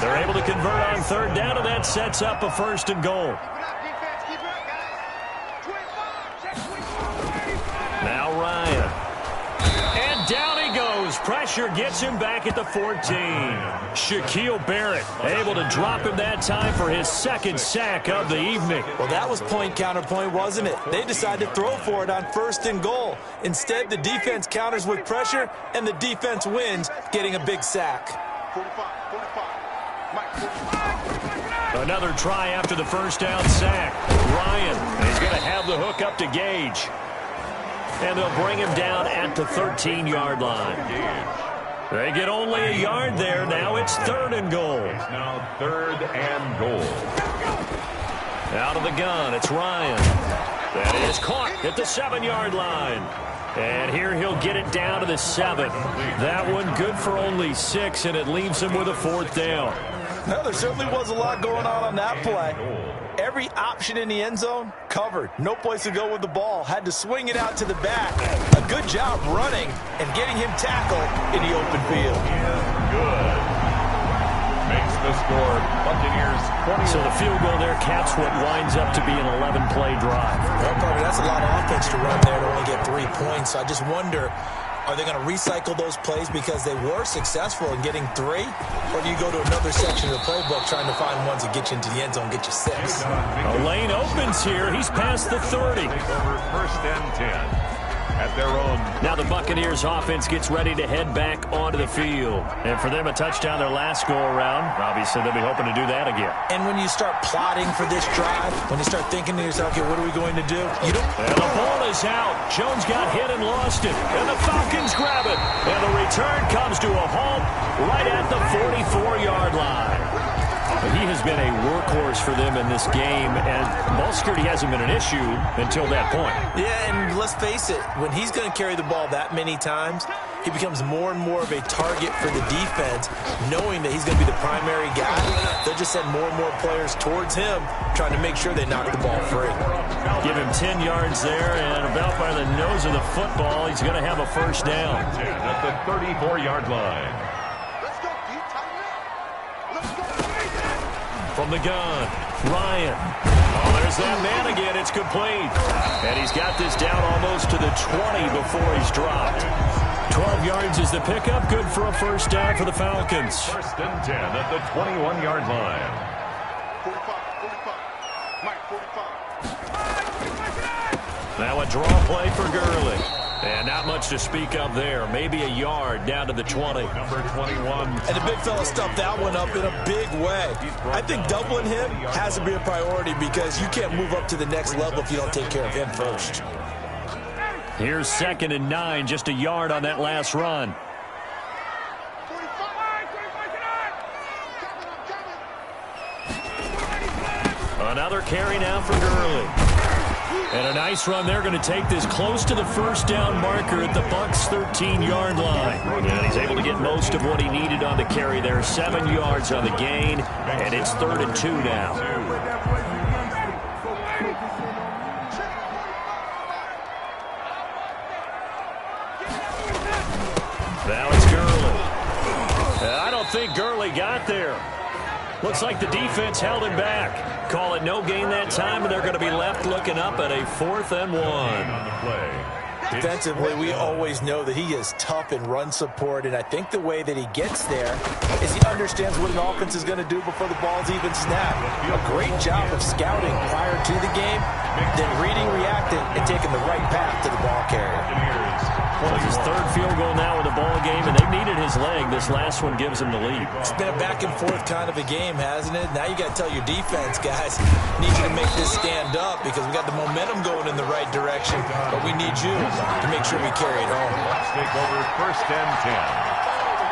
They're able to convert on 3rd down, and that sets up a 1st and goal. Now Ryan. And down he goes. Pressure gets him back at the 14. Shaquille Barrett able to drop him that time for his 2nd sack of the evening. Well, that was point counterpoint, wasn't it? They decided to throw for it on 1st and goal. Instead, the defense counters with pressure, and the defense wins, getting a big sack. Another try after the 1st down sack. Ryan is going to have the hook up to Gage. And they'll bring him down at the 13-yard line. They get only a yard there. Now it's 3rd and goal. Now 3rd and goal. Out of the gun, it's Ryan. That is caught at the 7-yard line. And here he'll get it down to the 7. That one good for only 6, and it leaves him with a 4th down. Well, there certainly was a lot going on that play. Every option in the end zone covered. No place to go with the ball. Had to swing it out to the back. A good job running and getting him tackled in the open field. Good. Makes the score Buccaneers 20. So the field goal there caps what winds up to be an 11-play drive. Well, Carter, that's a lot of offense to run there to only get 3 points. So I just wonder, are they going to recycle those plays because they were successful in getting 3? Or do you go to another section of the playbook trying to find ones that get you into the end zone, get you 6? A lane opens here. He's past the 30. Over 1st and 10. At their own. Now the Buccaneers offense gets ready to head back onto the field. And for them, a touchdown their last go-around. Obviously, they'll be hoping to do that again. And when you start plotting for this drive, when you start thinking to yourself, okay, what are we going to do? You don't. And the ball is out. Jones got hit and lost it. And the Falcons grab it. And the return comes to a halt right at the 44-yard line. He has been a workhorse for them in this game, and ball security hasn't been an issue until that point. Yeah, and let's face it, when he's going to carry the ball that many times, he becomes more and more of a target for the defense, knowing that he's going to be the primary guy. They'll just send more and more players towards him, trying to make sure they knock the ball free. Give him 10 yards there, and about by the nose of the football, he's going to have a 1st down. At the 34-yard line. From the gun, Ryan. Oh, there's that man again. It's complete. And he's got this down almost to the 20 before he's dropped. 12 yards is the pickup. Good for a 1st down for the Falcons. 1st and 10 at the 21-yard line. 45. Now a draw play for Gurley. And not much to speak of there. Maybe a yard down to the 20. Number 21. And the big fella stuffed that one up in a big way. I think doubling him has to be a priority because you can't move up to the next level if you don't take care of him first. Here's 2nd and 9, just a yard on that last run. Another carry now for Gurley. And a nice run there, going to take this close to the 1st down marker at the Bucs' 13-yard line. And he's able to get most of what he needed on the carry there. 7 yards on the gain, and it's 3rd and 2 now. Now it's Gurley. I don't think Gurley got there. Looks like the defense held him back. Call it no gain that time, and they're going to be left looking up at a 4th and 1. Defensively, we always know that he is tough in run support, and I think the way that he gets there is he understands what an offense is going to do before the ball's even snapped. A great job of scouting prior to the game, then reading, reacting, and taking the right path to the ball carrier. Well, it's his 3rd field goal now in the ball game, and they needed his leg. This last one gives him the lead. It's been a back-and-forth kind of a game, hasn't it? Now you got to tell your defense, guys, need you to make this stand up because we got the momentum going in the right direction, but we need you to make sure we carry it home. Let's take over 1st and 10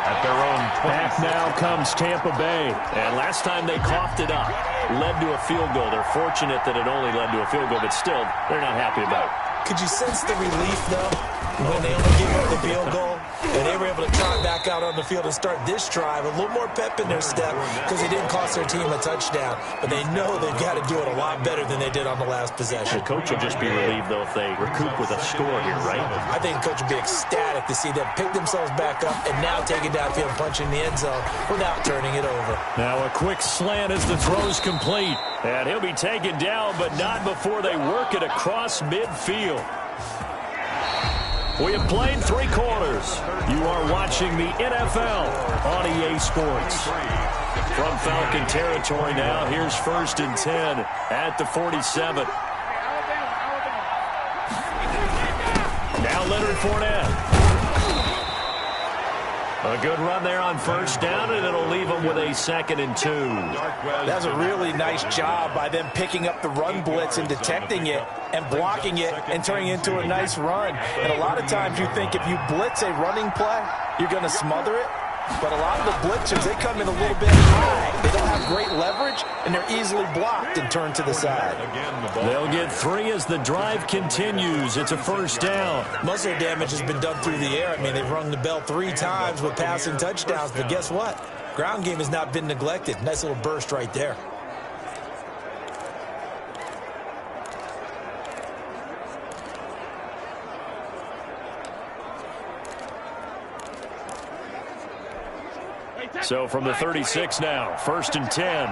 at their own 20. Back now comes Tampa Bay. And last time they coughed it up, led to a field goal. They're fortunate that it only led to a field goal, but still, they're not happy about it. Could you sense the relief, though, when they only gave up the field goal and they were able to try back out on the field and start this drive? A little more pep in their step because they didn't cost their team a touchdown, but they know they've got to do it a lot better than they did on the last possession. The coach will just be relieved, though, if they recoup with a score here, right? I think the coach will be ecstatic to see them pick themselves back up and now take it downfield and punch in the end zone without turning it over. Now a quick slant as the throw's complete. And he'll be taken down, but not before they work it across midfield. We have played 3 quarters. You are watching the NFL on EA Sports. From Falcon territory now, here's 1st and 10 at the 47. Now Leonard Fournette. A good run there on 1st down, and it'll leave them with a 2nd and 2. That's a really nice job by them picking up the run blitz and detecting it and blocking it and turning it into a nice run. And a lot of times you think if you blitz a running play, you're going to smother it. But a lot of the blitzers, they come in a little bit high. They don't have great leverage, and they're easily blocked and turned to the side. They'll get 3 as the drive continues. It's a 1st down. Muscle damage has been done through the air. I mean, they've rung the bell 3 times with passing touchdowns. But guess what? Ground game has not been neglected. Nice little burst right there. So from the 36 now, 1st and 10.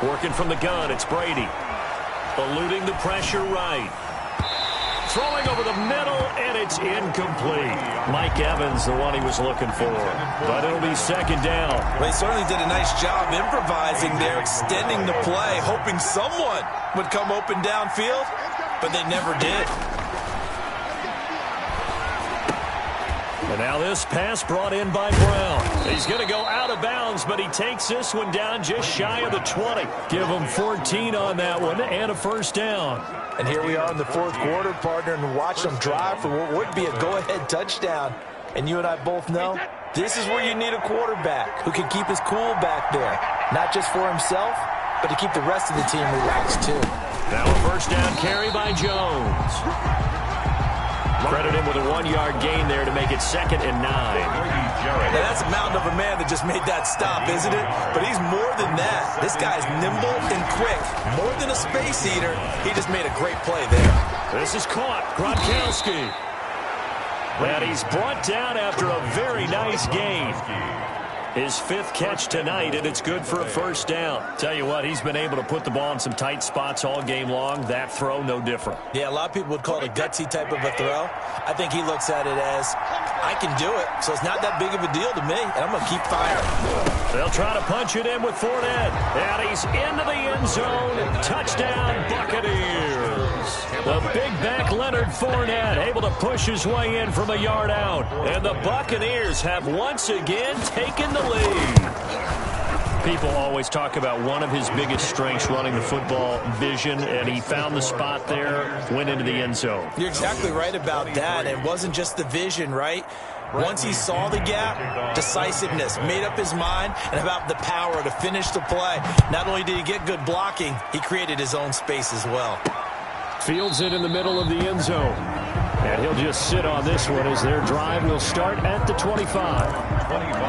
Working from the gun, it's Brady. Eluding the pressure right. Throwing over the middle, and it's incomplete. Mike Evans, the one he was looking for. But it'll be 2nd down. Well, they certainly did a nice job improvising there, extending the play, hoping someone would come open downfield, but they never did. And now this pass brought in by Brown. He's going to go out of bounds, but he takes this one down just shy of the 20. Give him 14 on that one and a 1st down. And here we are in the 4th quarter, partner, and watch them drive for what would be a go-ahead touchdown. And you and I both know this is where you need a quarterback who can keep his cool back there. Not just for himself, but to keep the rest of the team relaxed too. Now a 1st down carry by Jones. Credit him with a 1-yard gain there to make it 2nd and 9. Now that's a mountain of a man that just made that stop, isn't it? But he's more than that. This guy's nimble and quick. More than a space eater, he just made a great play there. This is caught. Gronkowski. And he's brought down after a very nice gain. His 5th catch tonight, and it's good for a 1st down. Tell you what, he's been able to put the ball in some tight spots all game long. That throw, no different. Yeah, a lot of people would call it a gutsy type of a throw. I think he looks at it as, I can do it, so it's not that big of a deal to me, and I'm going to keep firing. They'll try to punch it in with Fournette, and he's into the end zone. Touchdown, Buccaneers. The big back Leonard Fournette able to push his way in from a yard out, and the Buccaneers have once again taken the lead. People always talk about one of his biggest strengths running the football, vision, and he found the spot there, went into the end zone. You're exactly right about that. It wasn't just the vision, right? Once he saw the gap, decisiveness, made up his mind, and about the power to finish the play. Not only did he get good blocking, he created his own space as well. Fields it in the middle of the end zone. And he'll just sit on this one as their drive will start at the 25.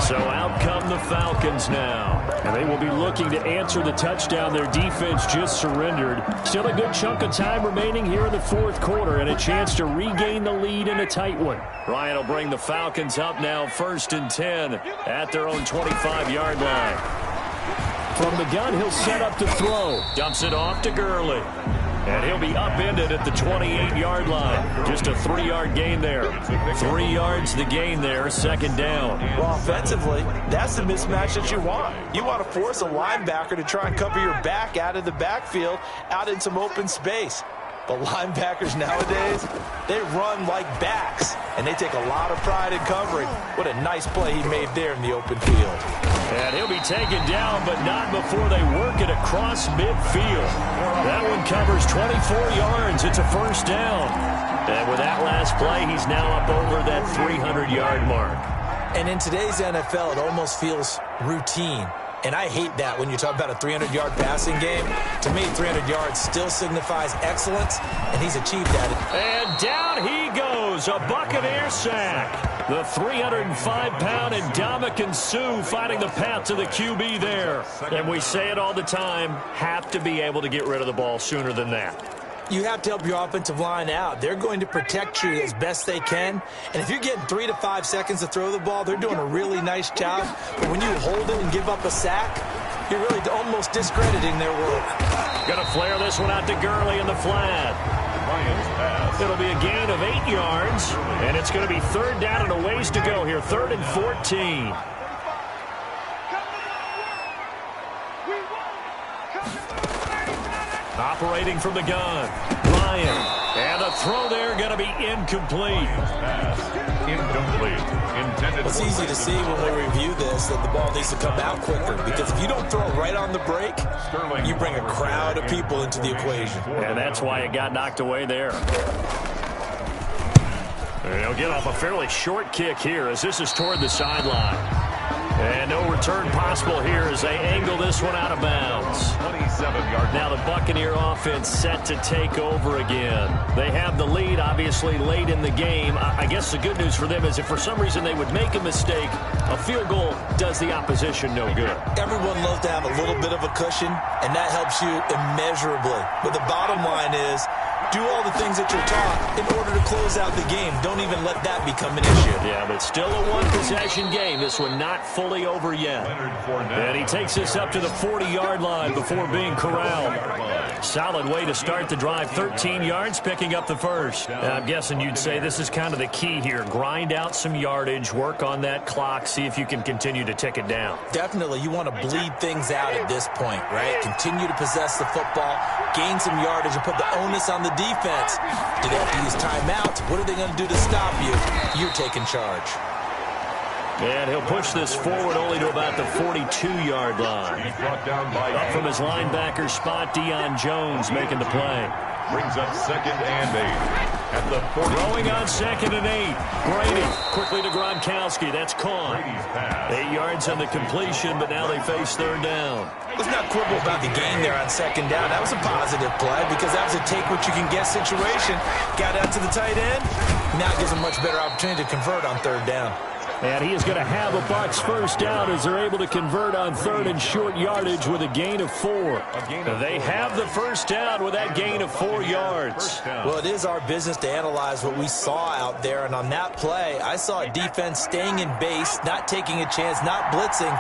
So out come the Falcons now. And they will be looking to answer the touchdown their defense just surrendered. Still a good chunk of time remaining here in the fourth quarter and a chance to regain the lead in a tight one. Ryan will bring the Falcons up now 1st and 10 at their own 25-yard line. From the gun, he'll set up to throw. Dumps it off to Gurley. And he'll be upended at the 28-yard line. Just a 3-yard gain there. 3 yards the gain there, 2nd down. Well, offensively, that's the mismatch that you want. You want to force a linebacker to try and cover your back out of the backfield, out in some open space. But linebackers nowadays, they run like backs, and they take a lot of pride in covering. What a nice play he made there in the open field. And he'll be taken down, but not before they work it across midfield. That one covers 24 yards. It's a 1st down. And with that last play, he's now up over that 300-yard mark. And in today's NFL, it almost feels routine. And I hate that when you talk about a 300-yard passing game. To me, 300 yards still signifies excellence, and he's achieved that. And down he goes, a Buccaneer sack. The 305-pound Ndamukong Suh finding the path to the QB there. And we say it all the time, have to be able to get rid of the ball sooner than that. You have to help your offensive line out. They're going to protect you as best they can. And if you're getting 3 to 5 seconds to throw the ball, they're doing a really nice job. But when you hold it and give up a sack, you're really almost discrediting their work. Going to flare this one out to Gurley in the flat. It'll be a gain of 8 yards, and it's going to be 3rd down and a ways to go here, 3rd and 14. Operating from the gun, Ryan. And the throw there going to be incomplete. It's easy to see when we review this that the ball needs to come out quicker, because if you don't throw it right on the break, you bring a crowd of people into the equation. And that's why it got knocked away there. And he'll get off a fairly short kick here as this is toward the sideline. And no return possible here as they angle this one out of bounds. 27-yard. Now the Buccaneer offense set to take over again. They have the lead, obviously, late in the game. I guess the good news for them is if for some reason they would make a mistake, a field goal does the opposition no good. Everyone loves to have a little bit of a cushion, and that helps you immeasurably. But the bottom line is, do all the things that you're taught in order to close out the game. Don't even let that become an issue. Yeah, but still a one-possession game. This one not fully over yet. And he takes this up to the 40-yard line before being corralled. Solid way to start the drive. 13 yards, picking up the first. And I'm guessing you'd say this is kind of the key here. Grind out some yardage, work on that clock, see if you can continue to tick it down. Definitely. You want to bleed things out at this point, right? Continue to possess the football, gain some yardage, and put the onus on the defense. Do they have to use timeouts? What are they going to do to stop you? You're taking charge. And he'll push this forward only to about the 42-yard line. Up from his linebacker spot, Deion Jones making the play. Brings up 2nd and 8. At the 40. Throwing on 2nd and 8. Brady quickly to Gronkowski. That's caught. 8 yards on the completion, but now they face 3rd down. Let's not quibble about the gain there on 2nd down. That was a positive play because that was a take-what-you-can-get situation. Got out to the tight end. Now it gives them a much better opportunity to convert on 3rd down. And he is going to have a Bucs 1st down as they're able to convert on 3rd and short yardage with a gain of 4. They have the 1st down with that gain of 4 yards. Well, it is our business to analyze what we saw out there. And on that play, I saw a defense staying in base, not taking a chance, not blitzing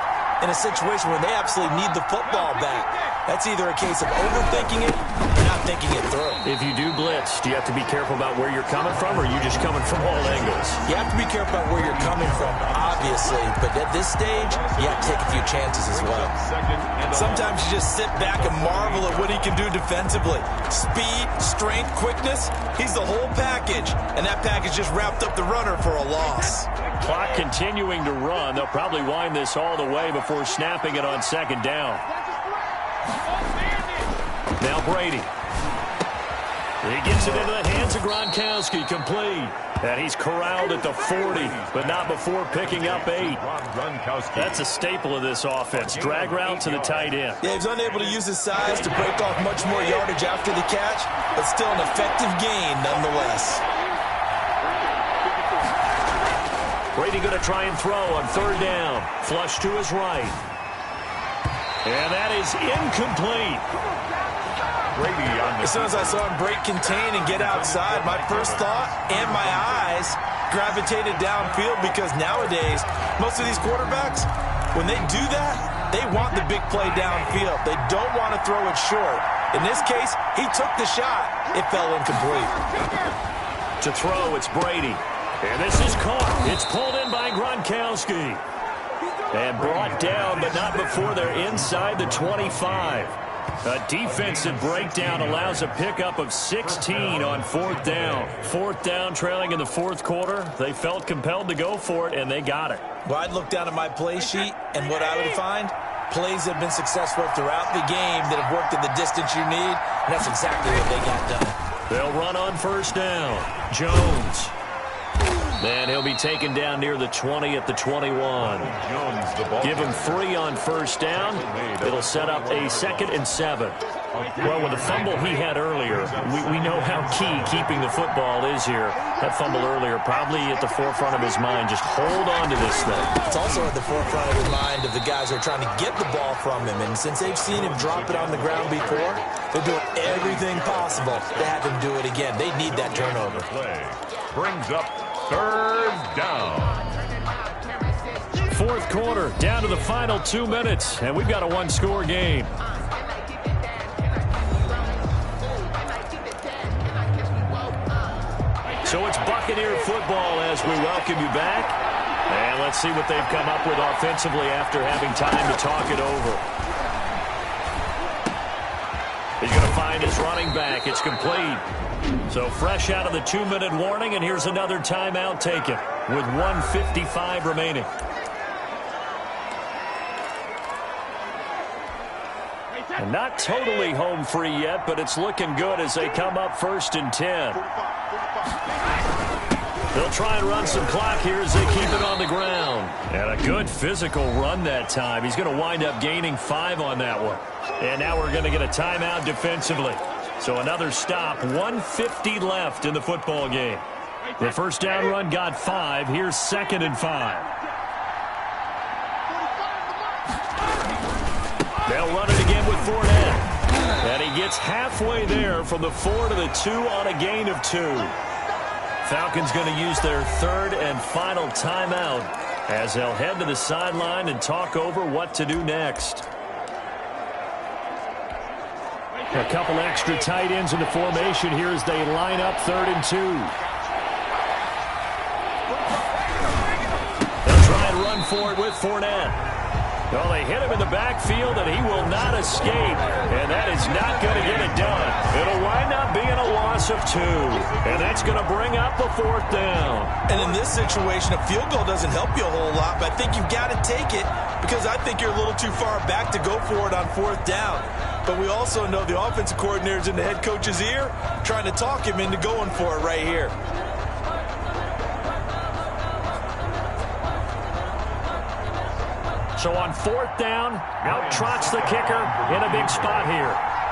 in a situation where they absolutely need the football back. That's either a case of overthinking it or not thinking it through. If you do blitz, do you have to be careful about where you're coming from, or are you just coming from all angles? You have to be careful about where you're coming from, obviously. But at this stage, you have to take a few chances as well. Sometimes you just sit back and marvel at what he can do defensively. Speed, strength, quickness, he's the whole package. And that package just wrapped up the runner for a loss. Clock continuing to run. They'll probably wind this all the way before snapping it on 2nd down. Now Brady. He gets it into the hands of Gronkowski, complete. And he's corralled at the 40, but not before picking up 8. That's a staple of this offense. Drag route to the tight end. Yeah, he's unable to use his size to break off much more yardage after the catch, but still an effective gain nonetheless. Brady going to try and throw on third down. Flush to his right. And that is incomplete. Brady on the... As soon as I saw him break contain and get outside, my first thought and my eyes gravitated downfield, because nowadays, most of these quarterbacks, when they do that, they want the big play downfield. They don't want to throw it short. In this case, he took the shot. It fell incomplete. To throw, it's Brady. And this is caught. It's pulled in by Gronkowski. And brought down, but not before they're inside the 25. A defensive breakdown allows a pickup of 16 on fourth down. Fourth down, trailing in the fourth quarter. They felt compelled to go for it, and they got it. Well, I'd look down at my play sheet, and what I would find, plays have been successful throughout the game that have worked in the distance you need, and that's exactly what they got done. They'll run on first down. Jones. And he'll be taken down near the 20 at the 21. Give him 3 on first down. It'll set up a 2nd and 7. Well, with the fumble he had earlier, we know how key keeping the football is here. That fumble earlier probably at the forefront of his mind. Just hold on to this thing. It's also at the forefront of the mind of the guys who are trying to get the ball from him. And since they've seen him drop it on the ground before, they're doing everything possible to have him do it again. They need that turnover. Play brings up third down. Fourth quarter, down to the final 2 minutes, and we've got a one-score game. So it's Buccaneer football as we welcome you back. And let's see what they've come up with offensively after having time to talk it over. He's going to find his running back. It's complete. So fresh out of the 2-minute warning, and here's another timeout taken with 1:55 remaining. And not totally home free yet, but it's looking good as they come up 1st and 10. They'll try and run some clock here as they keep it on the ground. And a good physical run that time. He's going to wind up gaining 5 on that one. And now we're going to get a timeout defensively. So another stop, 1:50 left in the football game. The first down run got 5. Here's 2nd and 5. They'll run it again with Fournette. And he gets halfway there from the 4 to the 2 on a gain of 2. Falcons going to use their 3rd and final timeout as they'll head to the sideline and talk over what to do next. A couple extra tight ends in the formation here as they line up 3rd and 2. They'll try and run for it with Fournette. Well, they hit him in the backfield, and he will not escape. And that is not going to get it done. It'll wind up being a loss of 2. And that's going to bring up a 4th down. And in this situation, a field goal doesn't help you a whole lot, but I think you've got to take it because I think you're a little too far back to go for it on 4th down. But we also know the offensive coordinator's in the head coach's ear trying to talk him into going for it right here. So on 4th down, out trots the kicker in a big spot here.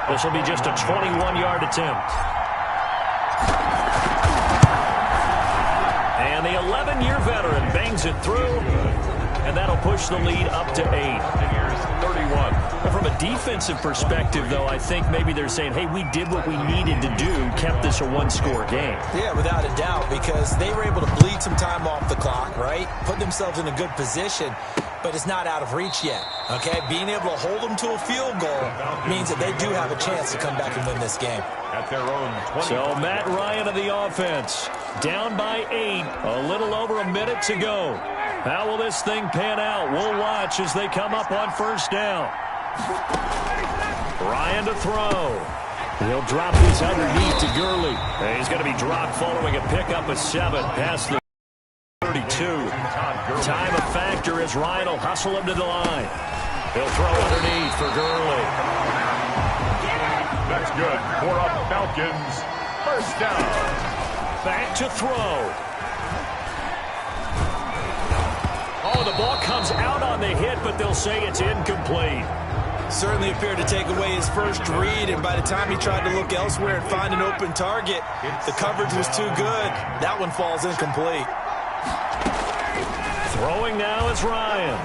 This will be just a 21-yard attempt. And the 11-year veteran bangs it through, and that'll push the lead up to 8. 31. From a defensive perspective, though, I think maybe they're saying, hey, we did what we needed to do, kept this a one-score game. Yeah, without a doubt, because they were able to bleed some time off the clock, right? Put themselves in a good position, but it's not out of reach yet, okay? Being able to hold them to a field goal means that they do have a chance to come back and win this game. At their own 20. So Matt Ryan of the offense, down by 8, a little over a minute to go. How will this thing pan out? We'll watch as they come up on 1st down. Ryan to throw. He'll drop this underneath to Gurley. And he's going to be dropped following a pickup of 7 past the 32. Time of factor as Ryan will hustle him to the line. He'll throw underneath for Gurley. That's good for a Falcons 1st down. Back to throw. Oh, the ball comes out on the hit, but they'll say it's incomplete. Certainly appeared to take away his first read, and by the time he tried to look elsewhere and find an open target, the coverage was too good. That one falls incomplete. Throwing now is Ryan.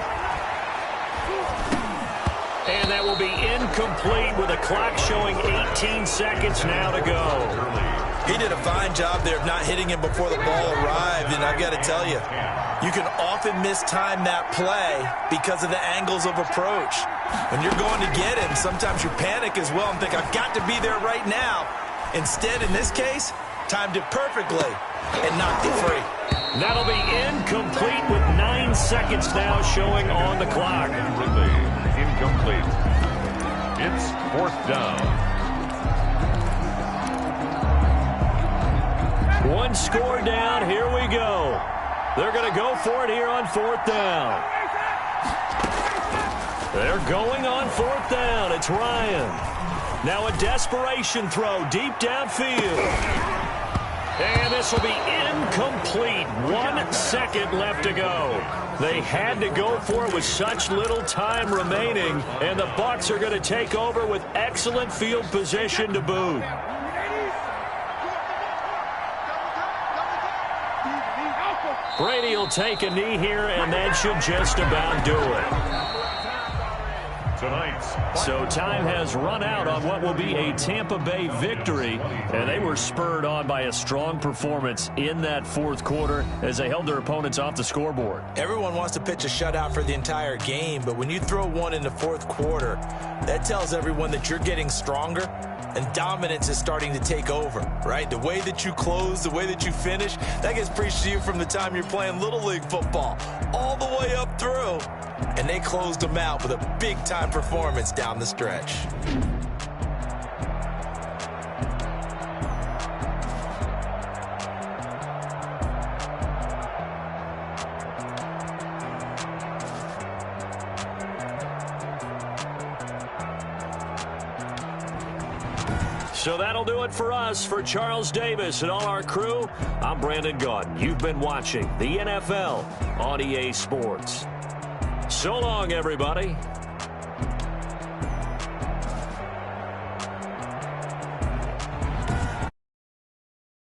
And that will be incomplete with the clock showing 18 seconds now to go. He did a fine job there of not hitting him before the ball arrived, and I've got to tell you, you can often mistime that play because of the angles of approach. When you're going to get him, sometimes you panic as well and think, I've got to be there right now. Instead, in this case, timed it perfectly and knocked it free. That'll be incomplete with 9 seconds now showing on the clock. Incomplete. It's 4th down. One score down. Here we go. They're going to go for it here on 4th down. They're going on 4th down. It's Ryan. Now a desperation throw deep downfield. And this will be incomplete. 1 second left to go. They had to go for it with such little time remaining, and the Bucs are going to take over with excellent field position to boot. Brady will take a knee here, and that should just about do it. So time has run out on what will be a Tampa Bay victory, and they were spurred on by a strong performance in that 4th quarter as they held their opponents off the scoreboard. Everyone wants to pitch a shutout for the entire game, but when you throw one in the 4th quarter, that tells everyone that you're getting stronger and dominance is starting to take over, right? The way that you close, the way that you finish, that gets preached to you from the time you're playing Little League football all the way up through. And they closed them out with a big-time performance down the stretch. So that'll do it for us. For Charles Davis and all our crew, I'm Brandon Gaudin. You've been watching the NFL on EA Sports. So long, everybody.